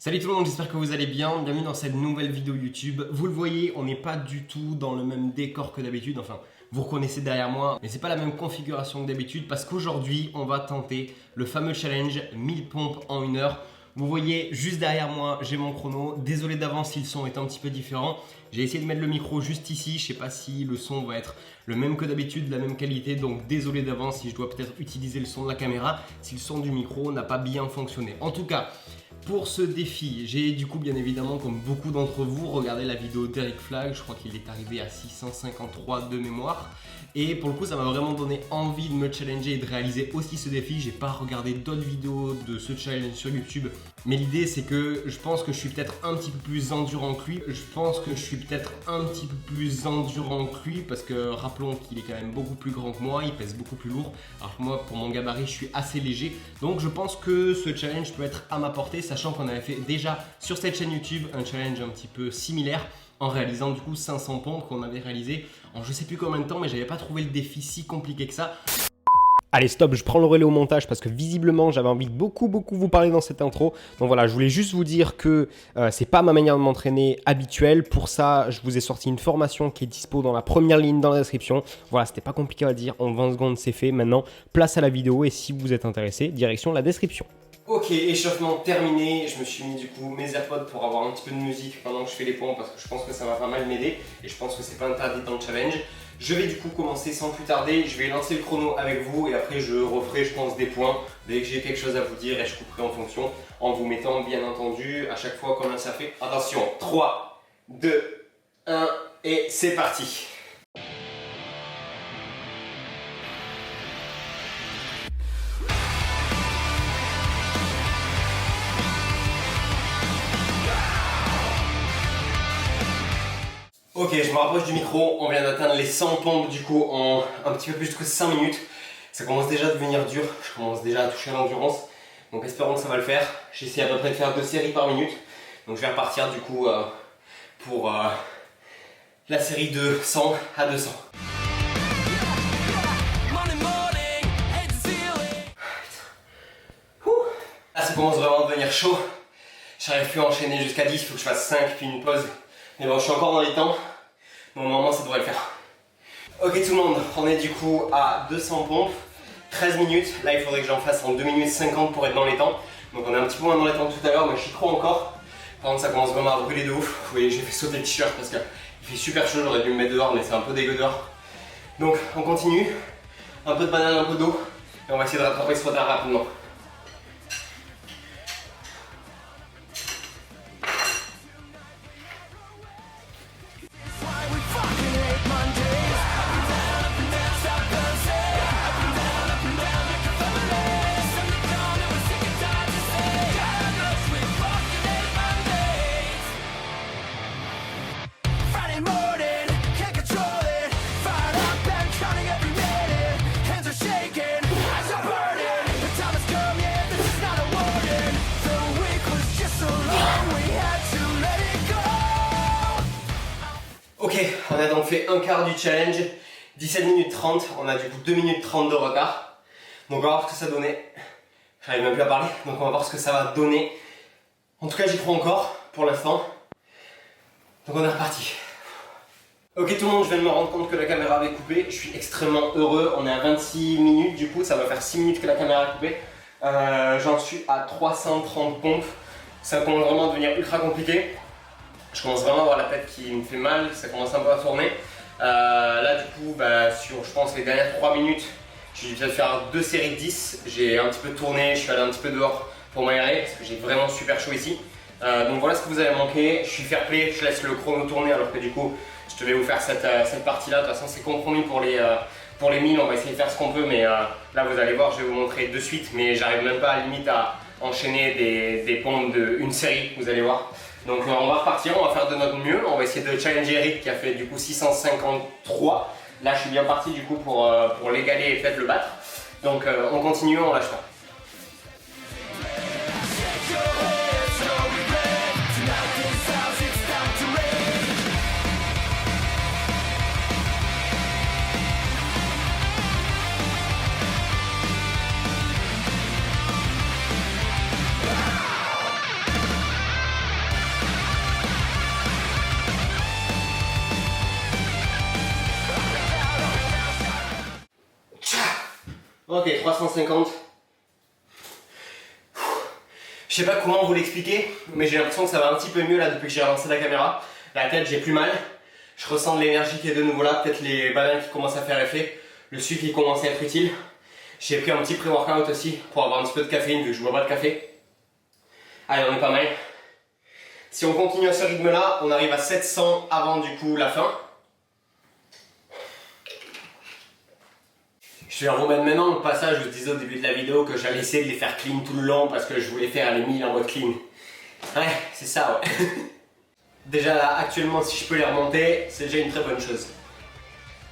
Salut tout le monde, j'espère que vous allez bien. Bienvenue dans cette nouvelle vidéo YouTube. Vous le voyez, on n'est pas du tout dans le même décor que d'habitude. Enfin, vous reconnaissez derrière moi, mais c'est pas la même configuration que d'habitude parce qu'aujourd'hui, on va tenter le fameux challenge 1000 pompes en 1 heure. Vous voyez juste derrière moi, j'ai mon chrono. Désolé d'avance si le son est un petit peu différent. J'ai essayé de mettre le micro juste ici. Je sais pas si le son va être le même que d'habitude, de la même qualité. Donc désolé d'avance si je dois peut-être utiliser le son de la caméra, si le son du micro n'a pas bien fonctionné. En tout cas, pour ce défi, j'ai du coup bien évidemment comme beaucoup d'entre vous regardé la vidéo d'Eric Flag, je crois qu'il est arrivé à 653 de mémoire. Et pour le coup ça m'a vraiment donné envie de me challenger et de réaliser aussi ce défi. J'ai pas regardé d'autres vidéos de ce challenge sur YouTube. Mais l'idée c'est que je pense que je suis peut-être un petit peu plus endurant que lui. Parce que rappelons qu'il est quand même beaucoup plus grand que moi, il pèse beaucoup plus lourd. Alors que moi pour mon gabarit je suis assez léger. Donc je pense que ce challenge peut être à ma portée, sachant qu'on avait fait déjà sur cette chaîne YouTube un challenge un petit peu similaire en réalisant du coup 500 pompes qu'on avait réalisé en je sais plus combien de temps, mais j'avais pas trouvé le défi si compliqué que ça. Allez stop, je prends le relais au montage parce que visiblement j'avais envie de beaucoup vous parler dans cette intro. Donc voilà, je voulais juste vous dire que c'est pas ma manière de m'entraîner habituelle. Pour ça, je vous ai sorti une formation qui est dispo dans la première ligne dans la description. Voilà, c'était pas compliqué à dire, en 20 secondes c'est fait. Maintenant, place à la vidéo et si vous êtes intéressé, direction la description. Ok, échauffement terminé, je me suis mis du coup mes AirPods pour avoir un petit peu de musique pendant que je fais les pompes parce que je pense que ça va pas mal m'aider et je pense que c'est pas interdit dans le challenge. Je vais du coup commencer sans plus tarder, je vais lancer le chrono avec vous et après je referai je pense des points dès que j'ai quelque chose à vous dire et je couperai en fonction en vous mettant bien entendu à chaque fois combien ça fait. Attention, 3, 2, 1 et c'est parti. Ok, je me rapproche du micro, on vient d'atteindre les 100 pompes du coup en un petit peu plus que 5 minutes. Ça commence déjà à devenir dur, je commence déjà à toucher l'endurance. Donc espérons que ça va le faire. J'essaie à peu près de faire 2 séries par minute. Donc je vais repartir du coup pour la série de 100 à 200. Là ça commence vraiment à devenir chaud. J'arrive plus à enchaîner jusqu'à 10, il faut que je fasse 5 puis une pause. Mais bon, je suis encore dans les temps, donc normalement ça devrait le faire. Ok tout le monde, on est du coup à 200 pompes, 13 minutes. Là il faudrait que j'en fasse en 2 minutes 50 pour être dans les temps. Donc on est un petit peu moins dans les temps que tout à l'heure, mais j'y crois encore. Par contre ça commence vraiment à brûler de ouf. Vous voyez, j'ai fait sauter le t-shirt parce qu'il fait super chaud, j'aurais dû me mettre dehors, mais c'est un peu dégueu dehors. Donc on continue, un peu de banane, un peu d'eau, et on va essayer de rattraper ce retard rapidement. Ok, on a donc fait un quart du challenge, 17 minutes 30, on a du coup 2 minutes 30 de retard. Donc on va voir ce que ça donnait. J'arrive même plus à parler, donc on va voir ce que ça va donner. En tout cas j'y crois encore, pour l'instant. Donc on est reparti. Ok tout le monde, je viens de me rendre compte que la caméra avait coupé. Je suis extrêmement heureux, on est à 26 minutes du coup, ça va faire 6 minutes que la caméra a coupé. J'en suis à 330 pompes. Ça commence vraiment à devenir ultra compliqué. Je commence vraiment à avoir la tête qui me fait mal, ça commence un peu à tourner. Là du coup, sur je pense les dernières 3 minutes, j'ai dû peut-être faire 2 séries de 10. J'ai un petit peu tourné, je suis allé un petit peu dehors pour m'aérer parce que j'ai vraiment super chaud ici. Donc voilà ce que vous avez manqué, je suis fair play, je laisse le chrono tourner alors que du coup, je devais vous faire cette partie-là. De toute façon c'est compromis pour les 1000, on va essayer de faire ce qu'on peut, mais là vous allez voir, je vais vous montrer de suite, mais j'arrive même pas à la limite à enchaîner des pompes d'une série, vous allez voir. Donc on va repartir, on va faire de notre mieux, on va essayer de challenger Eric qui a fait du coup 653. Là je suis bien parti du coup pour l'égaler et peut-être le battre. Donc on continue, on lâche pas. Ok, 350. Je sais pas comment vous l'expliquer, mais j'ai l'impression que ça va un petit peu mieux là depuis que j'ai relancé la caméra. La tête, j'ai plus mal. Je ressens de l'énergie qui est de nouveau là, peut-être les bananes qui commencent à faire effet, le sucre qui commence à être utile. J'ai pris un petit pré-workout aussi pour avoir un petit peu de caféine vu que je bois pas de café. Allez, on est pas mal. Si on continue à ce rythme là, on arrive à 700 avant du coup la fin. Je vais en remettre maintenant au passage, je vous disais au début de la vidéo que j'allais essayer de les faire clean tout le long parce que je voulais faire les 1000 en mode clean. Ouais, c'est ça ouais. Déjà là, actuellement si je peux les remonter, c'est déjà une très bonne chose.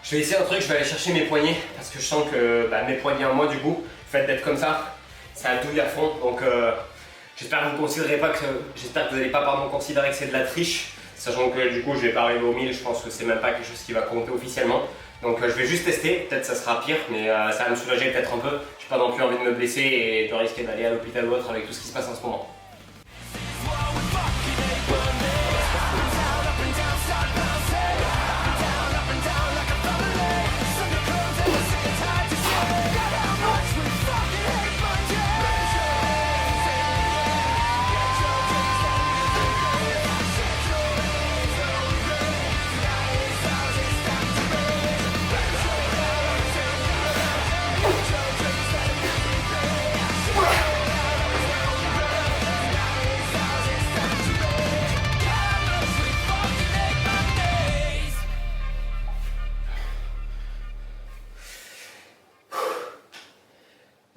Je vais essayer un truc, je vais aller chercher mes poignets parce que je sens que mes poignets en moi du coup, le fait d'être comme ça douille à fond. Donc j'espère que vous considérez pas que, j'espère que vous n'allez pas considérer que c'est de la triche. Sachant que du coup je vais pas arriver au 1000, je pense que c'est même pas quelque chose qui va compter officiellement. Donc je vais juste tester, peut-être ça sera pire, mais ça va me soulager peut-être un peu. J'ai pas non plus envie de me blesser et de risquer d'aller à l'hôpital ou autre avec tout ce qui se passe en ce moment.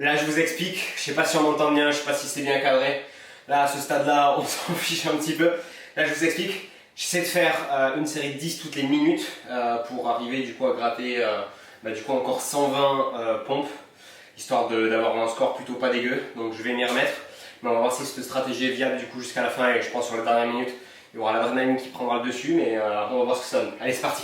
Là je vous explique, je sais pas si on m'entend bien, je sais pas si c'est bien cadré. Là à ce stade là on s'en fiche un petit peu. Là je vous explique, j'essaie de faire une série de 10 toutes les minutes pour arriver du coup à gratter du coup encore 120 pompes. Histoire d'avoir un score plutôt pas dégueu, donc je vais m'y remettre. Mais on va voir si cette stratégie est viable du coup jusqu'à la fin et je pense sur la dernière minute il y aura l'adrénaline qui prendra le dessus mais on va voir ce que ça donne. Allez c'est parti.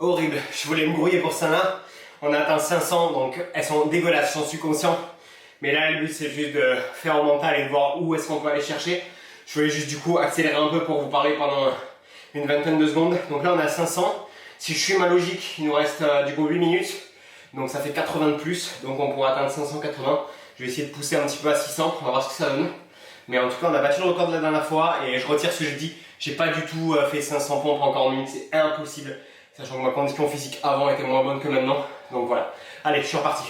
Horrible, je voulais me grouiller pour ça là. On a atteint 500 donc elles sont dégueulasses, j'en suis conscient. Mais là le but c'est juste de faire au mental et de voir où est-ce qu'on peut aller chercher. Je voulais juste du coup accélérer un peu pour vous parler pendant une vingtaine de secondes. Donc là on a 500. Si je suis ma logique, il nous reste du coup 8 minutes. Donc ça fait 80 de plus, donc on pourra atteindre 580. Je vais essayer de pousser un petit peu à 600, on va voir ce que ça donne. Mais en tout cas on a battu le record de la dernière fois et je retire ce que je dis. J'ai pas du tout fait 500 pompes encore en minute, c'est impossible. Sachant que ma condition physique avant était moins bonne que maintenant. Donc voilà. Allez, je suis reparti.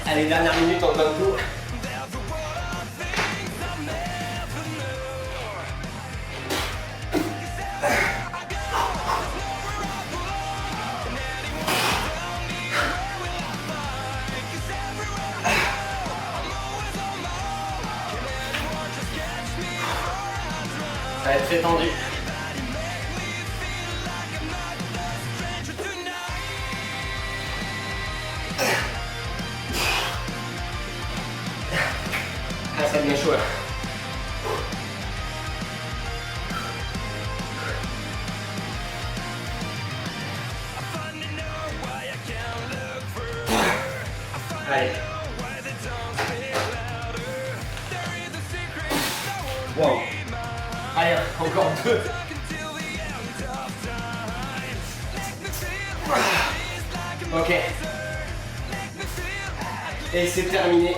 Allez, dernière minute en plein tour. Ça va être très tendu. Ah, ça devient chaud là. Allez. Wow. Allez, encore deux. Ok. Et c'est terminé.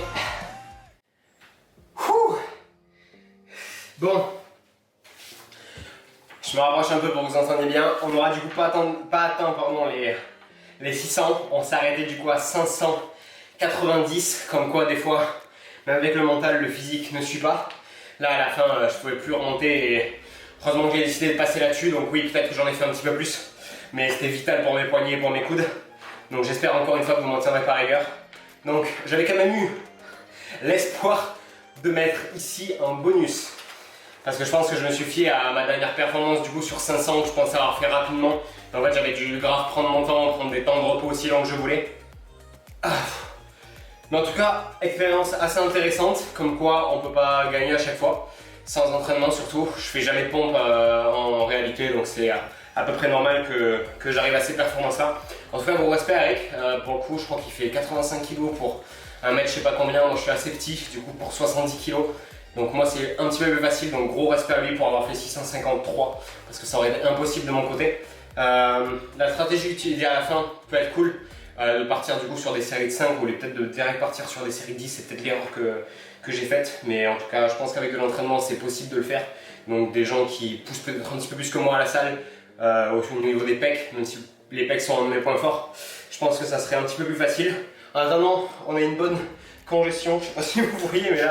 Bon. Je me rapproche un peu pour que vous entendiez bien. On n'aura du coup pas atteint les 600. On s'est arrêté du coup à 590. Comme quoi des fois, même avec le mental, le physique ne suit pas. Là à la fin, je pouvais plus remonter et heureusement que j'ai décidé de passer là-dessus. Donc oui, peut-être que j'en ai fait un petit peu plus. Mais c'était vital pour mes poignets et pour mes coudes. Donc j'espère encore une fois que vous m'en tiendrez par rigueur. Donc j'avais quand même eu l'espoir de mettre ici un bonus. Parce que je pense que je me suis fié à ma dernière performance du coup sur 500 que je pensais avoir fait rapidement. En fait j'avais dû grave prendre mon temps, prendre des temps de repos aussi longs que je voulais. Mais en tout cas, expérience assez intéressante, comme quoi on peut pas gagner à chaque fois, sans entraînement surtout. Je fais jamais de pompe en réalité, donc c'est à peu près normal que j'arrive à ces performances-là. En tout cas, gros respect à Eric, pour le coup je crois qu'il fait 85 kg pour un mètre je sais pas combien, moi je suis assez petit, du coup pour 70 kg. Donc moi c'est un petit peu plus facile, donc gros respect à lui pour avoir fait 653, parce que ça aurait été impossible de mon côté. La stratégie utilisée à la fin peut être cool, de partir du coup sur des séries de 5 ou peut-être de direct partir sur des séries de 10, c'est peut-être l'erreur que j'ai faite, mais en tout cas je pense qu'avec de l'entraînement c'est possible de le faire. Donc des gens qui poussent peut-être un petit peu plus que moi à la salle, au niveau des pecs, même si les pecs sont un de mes points forts, je pense que ça serait un petit peu plus facile. En attendant, on a une bonne congestion, je sais pas si vous voyez, mais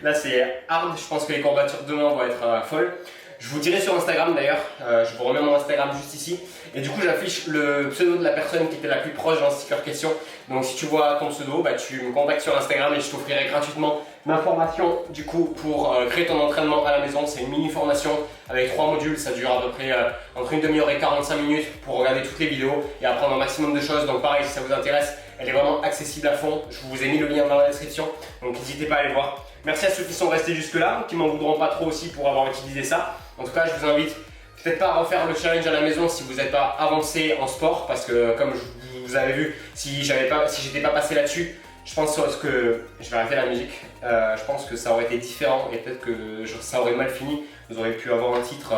là c'est hard. Je pense que les courbatures demain vont être folles. Je vous dirai sur Instagram d'ailleurs, je vous remets mon Instagram juste ici. Et du coup j'affiche le pseudo de la personne qui était la plus proche dans ce sticker question. Donc si tu vois ton pseudo, bah, tu me contactes sur Instagram et je t'offrirai gratuitement ma formation du coup pour créer ton entraînement à la maison. C'est une mini formation avec 3 modules, ça dure à peu près entre une demi-heure et 45 minutes pour regarder toutes les vidéos et apprendre un maximum de choses. Donc pareil, si ça vous intéresse, elle est vraiment accessible à fond. Je vous ai mis le lien dans la description, donc n'hésitez pas à aller voir. Merci à ceux qui sont restés jusque là, qui m'en voudront pas trop aussi pour avoir utilisé ça. En tout cas, je vous invite peut-être pas à refaire le challenge à la maison si vous n'êtes pas avancé en sport, parce que comme vous avez vu, si j'étais pas passé là-dessus, je pense que je vais arrêter la musique. Je pense que ça aurait été différent et peut-être que ça aurait mal fini. Vous auriez pu avoir un titre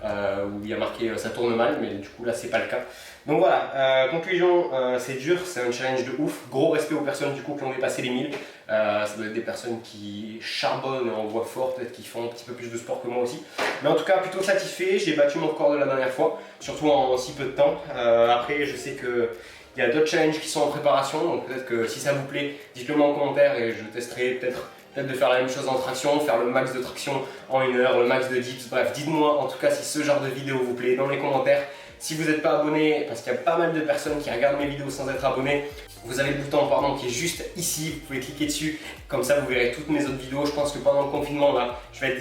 où il y a marqué ça tourne mal, mais du coup là c'est pas le cas. Donc voilà, conclusion, c'est dur, c'est un challenge de ouf. Gros respect aux personnes du coup qui ont dépassé les 1000. Ça doit être des personnes qui charbonnent en voie forte, peut-être qui font un petit peu plus de sport que moi aussi. Mais en tout cas, plutôt satisfait, j'ai battu mon record de la dernière fois, surtout en si peu de temps. Après, je sais qu'il y a d'autres challenges qui sont en préparation, donc peut-être que si ça vous plaît, dites-le moi en commentaire et je testerai peut-être de faire la même chose en traction, faire le max de traction en 1 heure, le max de dips, bref, dites-moi en tout cas si ce genre de vidéo vous plaît dans les commentaires. Si vous n'êtes pas abonné, parce qu'il y a pas mal de personnes qui regardent mes vidéos sans être abonnés, vous avez le bouton qui est juste ici, vous pouvez cliquer dessus, comme ça vous verrez toutes mes autres vidéos. Je pense que pendant le confinement là, je vais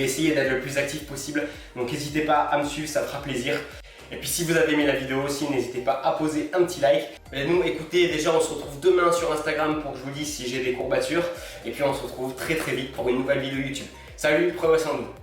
essayer d'être le plus actif possible, donc n'hésitez pas à me suivre, ça fera plaisir. Et puis si vous avez aimé la vidéo aussi, n'hésitez pas à poser un petit like. Et nous, écoutez, déjà on se retrouve demain sur Instagram pour que je vous dise si j'ai des courbatures. Et puis on se retrouve très vite pour une nouvelle vidéo YouTube. Salut, prenez soin de vous.